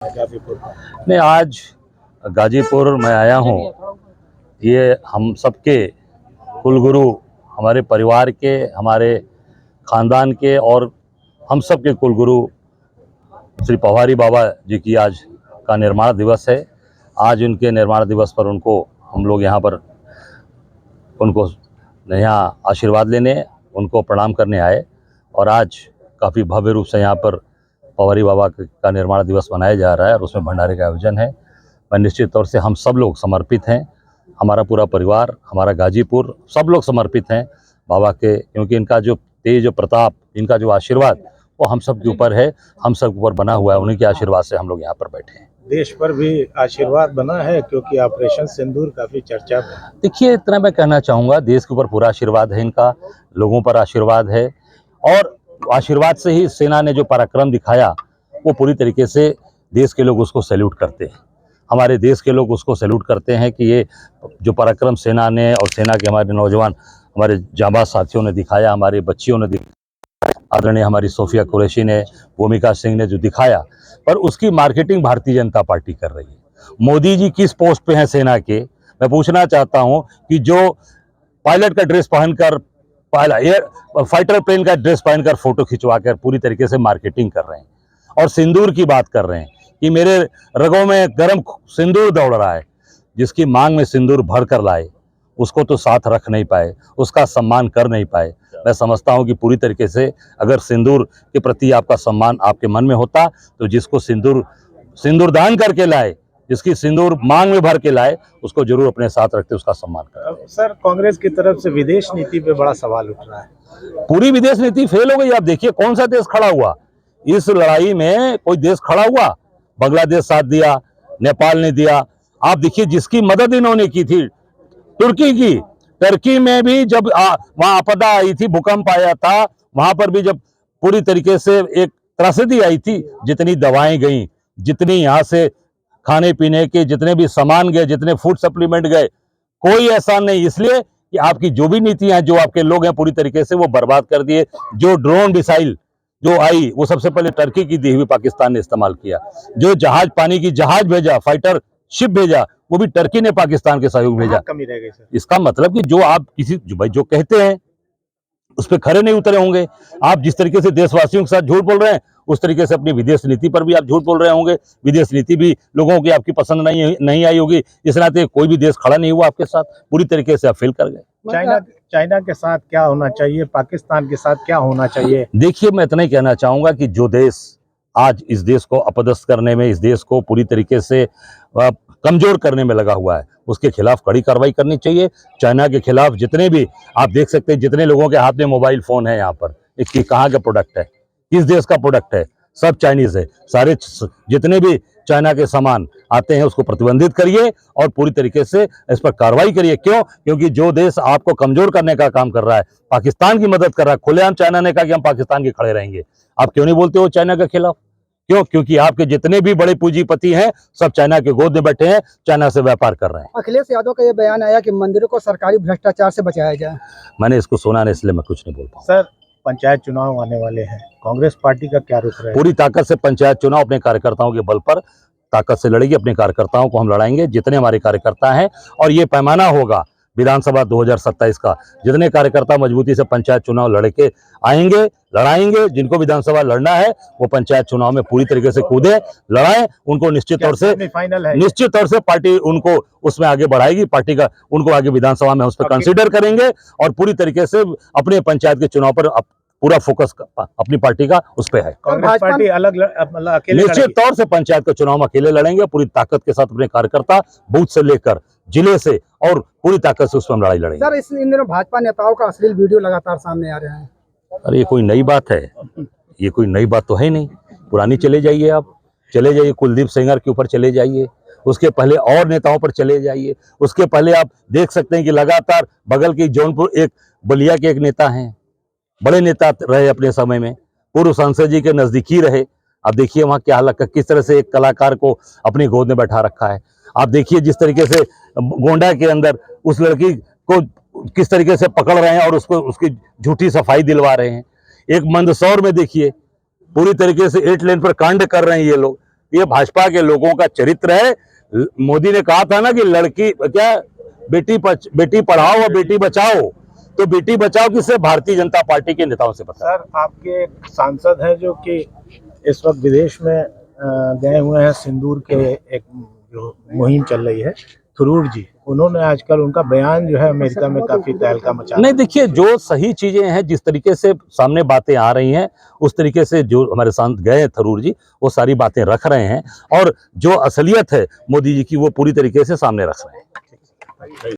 गाजीपुर मैं आज गाजीपुर में आया हूँ। ये हम सबके कुलगुरु, हमारे परिवार के, हमारे खानदान के और हम सब के कुलगुरु श्री पवारी बाबा जी की आज का निर्माण दिवस है। आज उनके निर्माण दिवस पर उनको हम लोग यहाँ पर उनको यहाँ आशीर्वाद लेने, उनको प्रणाम करने आए और आज काफ़ी भव्य रूप से यहाँ पर पवारी बाबा का निर्माण दिवस मनाया जा रहा है और उसमें भंडारे का आयोजन है। मैं निश्चित तौर से हम सब लोग समर्पित हैं, हमारा पूरा परिवार, हमारा गाजीपुर, सब लोग समर्पित हैं बाबा के, क्योंकि इनका जो तेज प्रताप, इनका जो आशीर्वाद वो हम सब के ऊपर है, हम सब के ऊपर बना हुआ है। उन्हीं के आशीर्वाद से हम लोग यहाँ पर बैठे हैं। देश पर भी आशीर्वाद बना है क्योंकि ऑपरेशन सिंदूर काफी चर्चा में। देखिए, इतना मैं कहना चाहूँगा, देश के ऊपर पूरा आशीर्वाद है इनका, लोगों पर आशीर्वाद है और आशीर्वाद से ही सेना ने जो पराक्रम दिखाया वो पूरी तरीके से देश के लोग उसको सैल्यूट करते हैं। हमारे देश के लोग उसको सैल्यूट करते हैं कि ये जो पराक्रम सेना ने और सेना के हमारे नौजवान, हमारे जांबाज साथियों ने दिखाया, हमारी बच्चियों ने दिखाया, आदरणीय हमारी सोफिया कुरैशी ने, भूमिका सिंह ने जो दिखाया, पर उसकी मार्केटिंग भारतीय जनता पार्टी कर रही है। मोदी जी किस पोस्ट पे हैं सेना के, मैं पूछना चाहता हूं कि जो पायलट का ड्रेस पहनकर, एयर फाइटर प्लेन का ड्रेस पहनकर फोटो खिंचवाकर पूरी तरीके से मार्केटिंग कर रहे हैं और सिंदूर की बात कर रहे हैं कि मेरे रगों में गर्म सिंदूर दौड़ रहा है। जिसकी मांग में सिंदूर भर कर लाए उसको तो साथ रख नहीं पाए, उसका सम्मान कर नहीं पाए। मैं समझता हूं कि पूरी तरीके से अगर सिंदूर के प्रति आपका सम्मान आपके मन में होता तो जिसको सिंदूर दान करके लाए, जिसकी सिंदूर मांग में भर के लाए, उसको जरूर अपने साथ रखते, उसका सम्मान करते। सर, कांग्रेस की तरफ से विदेश नीति पे बड़ा सवाल उठ रहा है। पूरी विदेश नीति फेल हो गई। आप देखिए कौन सा देश खड़ा हुआ इस लड़ाई में, कोई देश खड़ा हुआ? बांग्लादेश साथ दिया, नेपाल ने दिया। आप देखिए जिसकी मदद इन्होंने की थी तुर्की की, टर्की में भी जब वहां आपदा आई थी, भूकंप आया था, वहां पर भी जब पूरी तरीके से एक त्रासदी आई थी, जितनी दवाएं गई, जितनी यहाँ से खाने पीने के जितने भी सामान गए, जितने फूड सप्लीमेंट गए, कोई ऐसा नहीं। इसलिए कि आपकी जो भी नीतियां, जो आपके लोग हैं, पूरी तरीके से वो बर्बाद कर दिए। जो ड्रोन मिसाइल जो आई वो सबसे पहले टर्की की दी हुई पाकिस्तान ने इस्तेमाल किया। जो जहाज, पानी की जहाज भेजा, फाइटर शिप भेजा, वो भी टर्की ने पाकिस्तान के सहयोग भेजा। कमी रह गई सर। इसका मतलब कि जो आप जो कहते हैं उस पर खरे नहीं उतरे होंगे। आप जिस तरीके से देशवासियों के साथ झूठ बोल रहे हैं, उस तरीके से अपनी विदेश नीति पर भी आप झूठ बोल रहे होंगे। विदेश नीति भी लोगों की आपकी पसंद नहीं आई होगी। इस नाते कोई भी देश खड़ा नहीं हुआ आपके साथ, पूरी तरीके से आप फेल कर गए। चाइना के साथ क्या होना चाहिए, पाकिस्तान के साथ क्या होना चाहिए? देखिए, मैं इतना ही कहना चाहूंगा कि जो देश आज इस देश को अपदस्थ करने में, इस देश को पूरी तरीके से कमजोर करने में लगा हुआ है, उसके खिलाफ कड़ी कार्रवाई करनी चाहिए। चाइना के खिलाफ जितने भी आप देख सकते हैं, जितने लोगों के हाथ में मोबाइल फोन है यहाँ पर, इसकी कहाँ का प्रोडक्ट है, किस देश का प्रोडक्ट है? सब चाइनीज है। सारे जितने भी चाइना के सामान आते हैं उसको प्रतिबंधित करिए और पूरी तरीके से इस पर कार्रवाई करिए। क्यों? क्योंकि जो देश आपको कमजोर करने का काम कर रहा है, पाकिस्तान की मदद कर रहा है, खुलेआम चाइना ने कहा कि हम पाकिस्तान के खड़े रहेंगे। आप क्यों नहीं बोलते हो चाइना के खिलाफ? क्यों? क्योंकि आपके जितने भी बड़े पूंजीपति हैं सब चाइना के गोद में बैठे हैं, चाइना से व्यापार कर रहे हैं। अखिलेश यादव का ये बयान आया कि मंदिरों को सरकारी भ्रष्टाचार से बचाया जाए। मैंने इसको सुना नहीं, इसलिए मैं कुछ नहीं बोल पाऊँ। सर, पंचायत चुनाव आने वाले हैं, कांग्रेस पार्टी का क्या रुख रहेगा? पूरी ताकत से पंचायत चुनाव अपने कार्यकर्ताओं के बल पर ताकत से लड़ेगी। अपने कार्यकर्ताओं को हम लड़ाएंगे, जितने हमारे कार्यकर्ता हैं, और ये पैमाना होगा विधानसभा 2027 का। जितने कार्यकर्ता मजबूती से पंचायत चुनाव लड़के आएंगे, लड़ाएंगे, जिनको विधानसभा लड़ना है वो पंचायत चुनाव में पूरी तरीके से कूदे, लड़ाएं। उनको निश्चित तौर से पार्टी उनको उसमें आगे बढ़ाएगी। पार्टी का उनको आगे विधानसभा में उस पर कंसीडर करेंगे और पूरी तरीके से अपने पंचायत के चुनाव पर पूरा फोकस अपनी पार्टी का उस पर है। कांग्रेस पार्टी अकेले निश्चित तौर से पंचायत का चुनाव अकेले लड़ेंगे, पूरी ताकत के साथ अपने कार्यकर्ता बूथ से लेकर जिले से और पूरी ताकत से उसमें हम लड़ाई लड़ेंगे। सर, इन दिनों भाजपा नेताओं का अश्लील वीडियो लगातार सामने आ रहे हैं। अरे ये कोई नई बात है? ये कोई नई बात तो है नहीं, पुरानी। चले जाइए, आप चले जाइए, कुलदीप सेंगर के ऊपर चले जाइए, उसके पहले और नेताओं पर चले जाइए, उसके पहले आप देख सकते हैं कि लगातार बगल की जौनपुर, एक बलिया के एक नेता हैं, बड़े नेता रहे अपने समय में, पूर्व सांसद जी के नजदीकी रहे। आप देखिए वहां क्या हालत, किस तरह से एक कलाकार को अपनी गोद में बैठा रखा है। आप देखिए जिस तरीके से गोंडा के अंदर उस लड़की को किस तरीके से पकड़ रहे हैं और उसको उसकी झूठी सफाई दिलवा रहे हैं। एक मंदसौर में देखिए पूरी तरीके से 8 लेन पर कांड कर रहे हैं ये लोग। ये भाजपा के लोगों का चरित्र है। मोदी ने कहा था ना कि लड़की क्या बेटी पढ़ाओ और बेटी बचाओ, तो बेटी बचाओ किससे? भारतीय जनता पार्टी के नेताओं से पता। सर, आपके एक सांसद हैं जो कि इस वक्त विदेश में गए हुए हैं, सिंदूर के एक जो मुहिम चल रही है, थरूर जी, उन्होंने आजकल उनका बयान जो है अमेरिका में काफी तहलका मचा। नहीं, देखिए, जो सही चीजें हैं, जिस तरीके से सामने बातें आ रही हैं, उस तरीके से जो हमारे साथ गए थरूर जी, वो सारी बातें रख रहे हैं, और जो असलियत है मोदी जी की, वो पूरी तरीके से सामने रख रहे हैं।